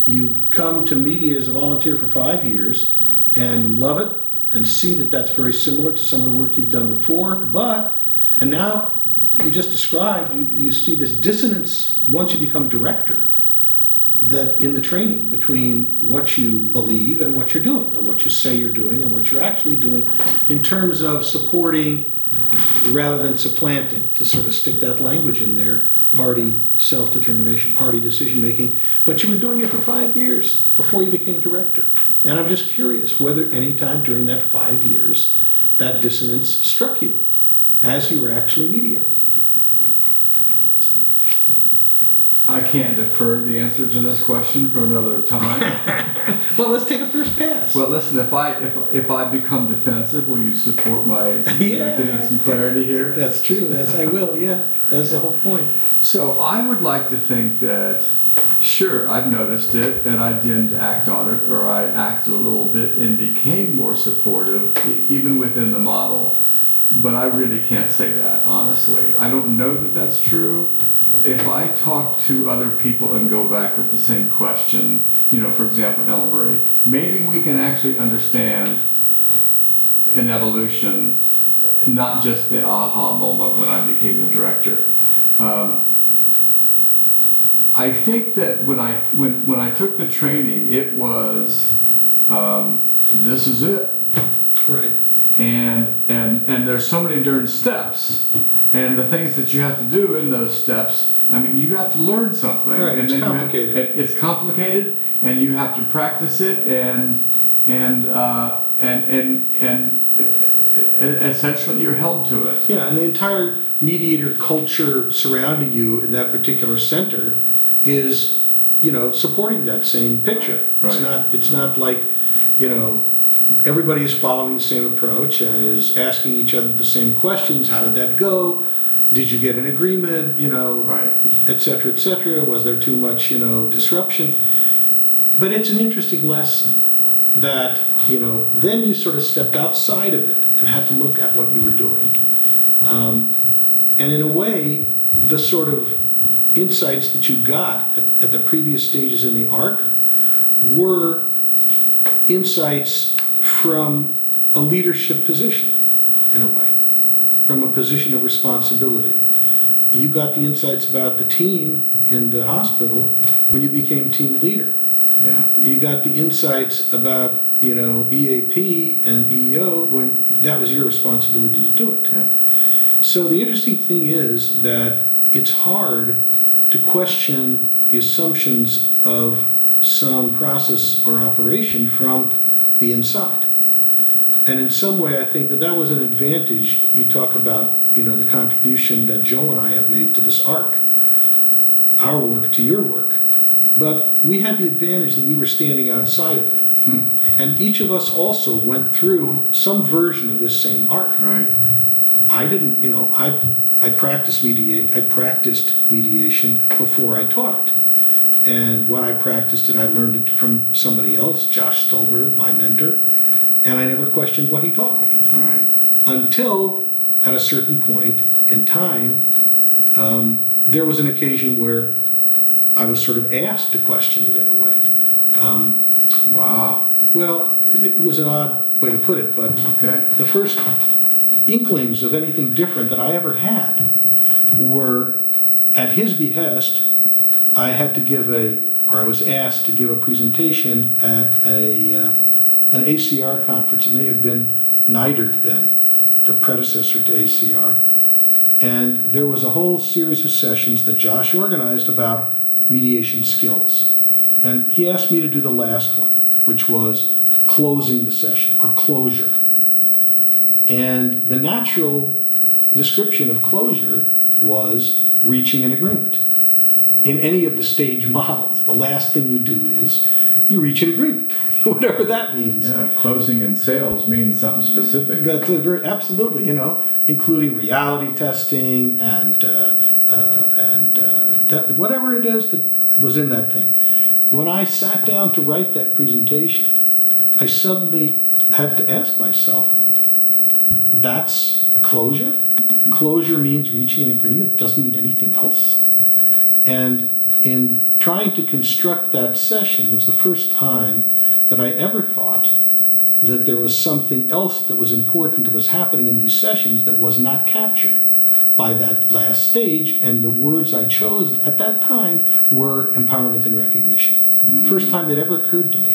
you come to mediate as a volunteer for 5 years and love it and see that that's very similar to some of the work you've done before, and now you just described, you see this dissonance once you become director, that in the training between what you believe and what you're doing, or what you say you're doing and what you're actually doing, in terms of supporting rather than supplanting, to sort of stick that language in there, party self-determination, party decision-making. But you were doing it for 5 years before you became director. And I'm just curious whether any time during that 5 years that dissonance struck you as you were actually mediating. I can't defer the answer to this question for another time. Well, let's take a first pass. Well, listen, if I become defensive, will you support my getting some clarity here? That's true. I will, yeah. That's the whole point. So I would like to think that, sure, I've noticed it and I didn't act on it, or I acted a little bit and became more supportive, even within the model. But I really can't say that, honestly. I don't know that that's true. If I talk to other people and go back with the same question, for example, Ellen Marie, maybe we can actually understand an evolution, not just the aha moment when I became the director. I think that when I took the training, it was this is it, right? And there's so many different steps. And the things that you have to do in those steps, I mean, you have to learn something. Right, and it's complicated. It's complicated, and you have to practice it, and essentially you're held to it. Yeah, and the entire mediator culture surrounding you in that particular center is, supporting that same picture. Right. It's not like, everybody is following the same approach and is asking each other the same questions. How did that go? Did you get an agreement? Right. Et cetera, et cetera. Was there too much, disruption? But it's an interesting lesson that, then you sort of stepped outside of it and had to look at what you were doing. And in a way, the sort of insights that you got at the previous stages in the arc were insights from a leadership position, in a way, from a position of responsibility. You got the insights about the team in the hospital when you became team leader. Yeah. You got the insights about, EAP and EEO when that was your responsibility to do it. Yeah. So the interesting thing is that it's hard to question the assumptions of some process or operation from the inside. And in some way, I think that was an advantage. You talk about, the contribution that Joe and I have made to this arc, our work to your work. But we had the advantage that we were standing outside of it. And each of us also went through some version of this same arc. Right. I didn't, I practiced mediation before I taught it. And when I practiced it, I learned it from somebody else, Josh Stolberg, my mentor, and I never questioned what he taught me. All right. Until, at a certain point in time, there was an occasion where I was sort of asked to question it in a way. Wow. Well, it was an odd way to put it, but Okay. the first inklings of anything different that I ever had were at his behest. I was asked to give a presentation at an ACR conference. It may have been NIDR then, the predecessor to ACR. And there was a whole series of sessions that Josh organized about mediation skills. And he asked me to do the last one, which was closing the session, or closure. And the natural description of closure was reaching an agreement. In any of the stage models, the last thing you do is you reach an agreement, whatever that means. Yeah, closing in sales means something specific. That's absolutely, including reality testing and whatever it is that was in that thing. When I sat down to write that presentation, I suddenly had to ask myself, that's closure? Closure means reaching an agreement, doesn't mean anything else. And in trying to construct that session was the first time that I ever thought that there was something else that was important that was happening in these sessions that was not captured by that last stage, and the words I chose at that time were empowerment and recognition. First time that ever occurred to me,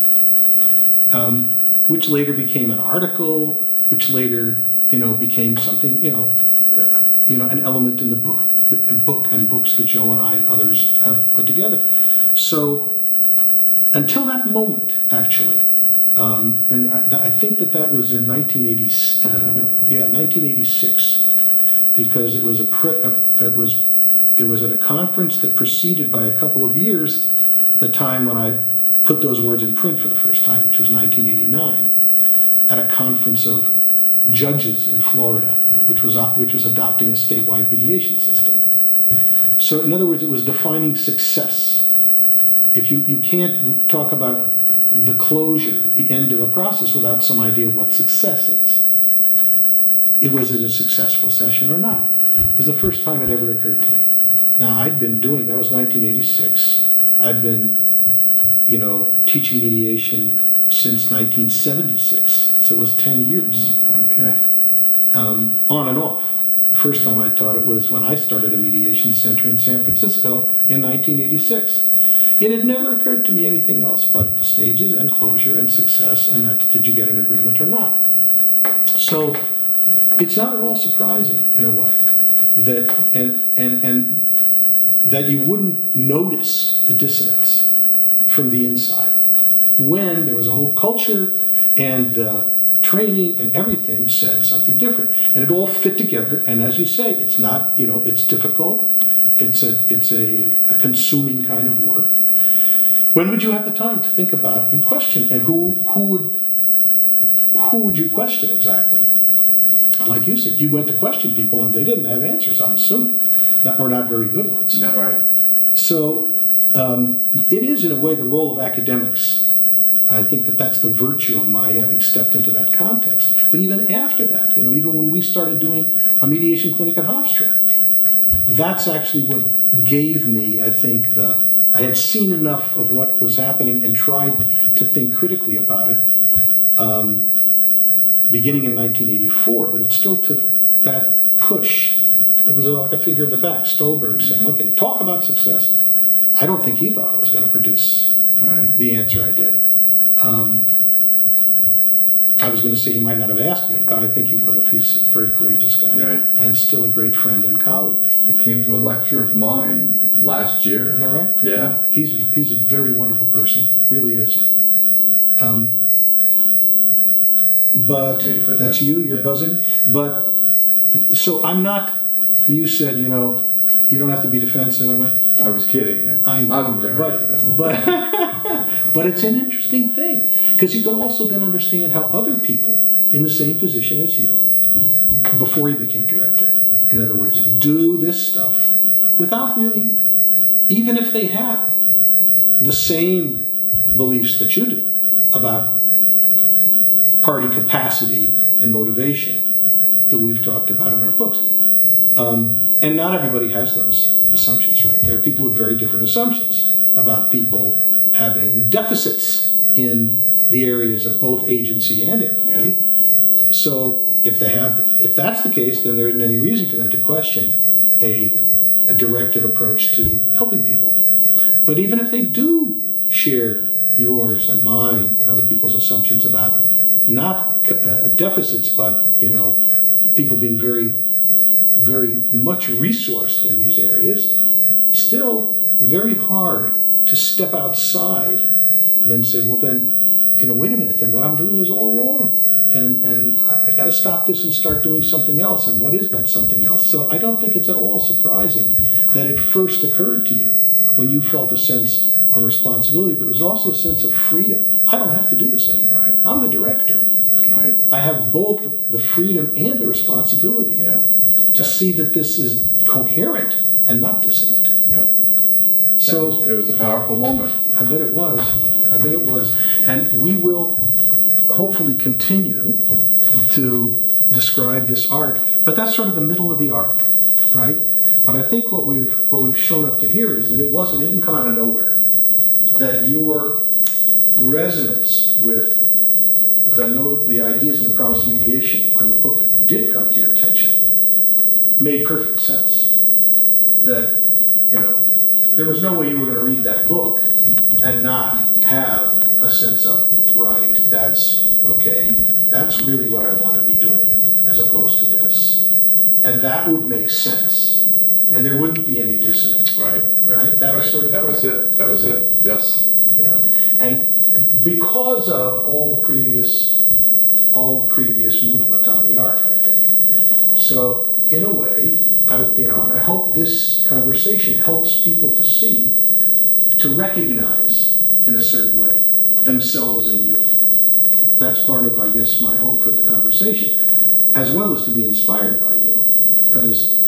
which later became an article, which later, became something, an element in the book and books that Joe and I and others have put together. So until that moment, actually, and I think that was in 1986, because it was it was at a conference that preceded by a couple of years the time when I put those words in print for the first time, which was 1989, at a conference of judges in Florida, which was adopting a statewide mediation system. So in other words, it was defining success. If you can't talk about the closure, the end of a process without some idea of what success is. Was it a successful session or not? It was the first time it ever occurred to me. Now, I'd been doing, that was 1986. I'd been, teaching mediation since 1976. So it was 10 years. Okay. On and off. The first time I taught it was when I started a mediation center in San Francisco in 1986. It had never occurred to me anything else but the stages and closure and success, and that did you get an agreement or not. So it's not at all surprising, in a way, that and that you wouldn't notice the dissonance from the inside when there was a whole culture and the training and everything said something different, and it all fit together. And as you say, it's not, it's difficult. It's a consuming kind of work. When would you have the time to think about and question? And who would you question exactly? Like you said, you went to question people and they didn't have answers, I'm assuming, or not very good ones. Not right. So it is, in a way, the role of academics. I think that's the virtue of my having stepped into that context. But even after that, even when we started doing a mediation clinic at Hofstra, that's actually what gave me, I think, I had seen enough of what was happening and tried to think critically about it, beginning in 1984, but it still took that push. It was like a figure in the back, Stolberg saying, okay, talk about success. I don't think he thought I was going to produce the answer I did. I was going to say he might not have asked me, but I think he would have. He's a very courageous guy, and still a great friend and colleague. He came to a lecture of mine last year. Is that right? Yeah. He's a very wonderful person, really is. But that's you're buzzing. But so I'm not. You said you don't have to be defensive. I was kidding. I know, but it's an interesting thing, because you can also then understand how other people in the same position as you, before you became director, in other words, do this stuff without really, even if they have the same beliefs that you do about party capacity and motivation that we've talked about in our books. And not everybody has those assumptions, right? There are people with very different assumptions about people having deficits in the areas of both agency and empathy. Yeah. So if that's the case, then there isn't any reason for them to question a directive approach to helping people. But even if they do share yours and mine and other people's assumptions about not deficits, but people being very, very much resourced in these areas, still very hard to step outside and then say, well then, wait a minute, then what I'm doing is all wrong. And I got to stop this and start doing something else. And what is that something else? So I don't think it's at all surprising that it first occurred to you when you felt a sense of responsibility, but it was also a sense of freedom. I don't have to do this anymore. Right. I'm the director. Right. I have both the freedom and the responsibility to see that this is coherent and not dissonant. Yeah. So it was a powerful moment. I bet it was. And we will hopefully continue to describe this arc, but that's sort of the middle of the arc, right? But I think what we've shown up to here is that it didn't come out of nowhere. That your resonance with the ideas in the promise of mediation, when the book did come to your attention, made perfect sense. That, there was no way you were going to read that book and not have a sense of, right, that's really what I want to be doing, as opposed to this. And that would make sense. And there wouldn't be any dissonance. Right. Right? That was sort of that was it. That was it. Yes. Yeah. And because of all the previous movement on the arc, I think. So in a way, and I hope this conversation helps people to see, to recognize in a certain way themselves in you. That's part of, I guess, my hope for the conversation, as well as to be inspired by you, because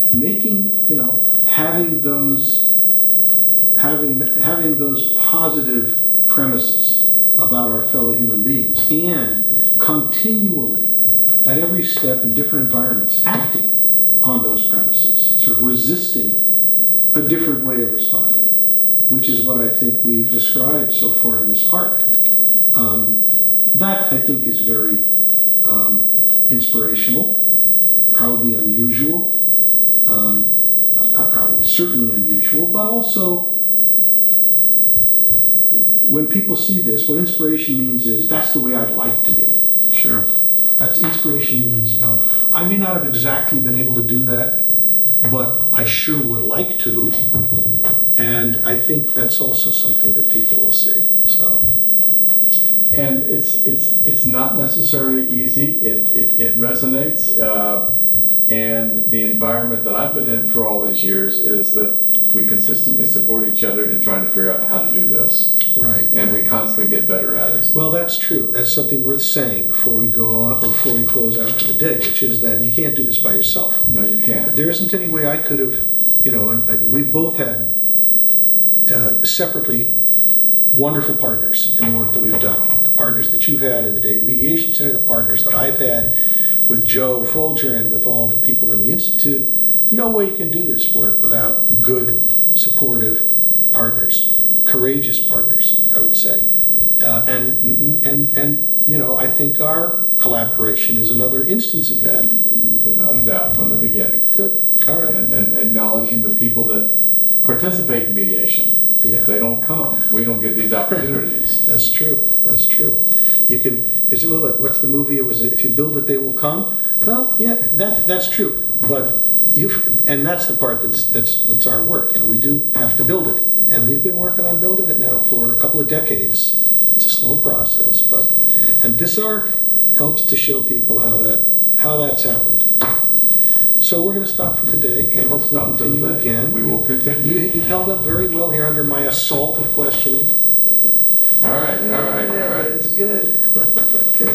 having those positive premises about our fellow human beings, and continually at every step in different environments acting on those premises, sort of resisting a different way of responding, which is what I think we've described so far in this arc. That I think is very inspirational, probably unusual, certainly unusual, but also when people see this, what inspiration means is that's the way I'd like to be. Sure. That's inspiration means, I may not have exactly been able to do that, but I sure would like to. And I think that's also something that people will see. So. And it's not necessarily easy. It resonates. And the environment that I've been in for all these years is that we consistently support each other in trying to figure out how to do this. Right. And we constantly get better at it. Well, that's true. That's something worth saying before we go on, or before we close out for the day, which is that you can't do this by yourself. No, you can't. There isn't any way I could have, and we both had separately wonderful partners in the work that we've done. The partners that you've had in the Data Mediation Center, the partners that I've had with Joe Folger and with all the people in the Institute. No way you can do this work without good, supportive partners, courageous partners, I would say. I think our collaboration is another instance of that. Without a doubt, from the beginning. Good. All right. And acknowledging the people that participate in mediation. Yeah. If they don't come, we don't get these opportunities. That's true. That's true. You can. What's the movie? It was if you build it, they will come. Well, yeah, that's true. But and that's the part that's our work. We do have to build it, and we've been working on building it now for a couple of decades. It's a slow process, and this arc helps to show people how that's happened. So we're going to stop for today, and hopefully continue again. We will continue. You've held up very well here under my assault of questioning. All right. It's good. Okay.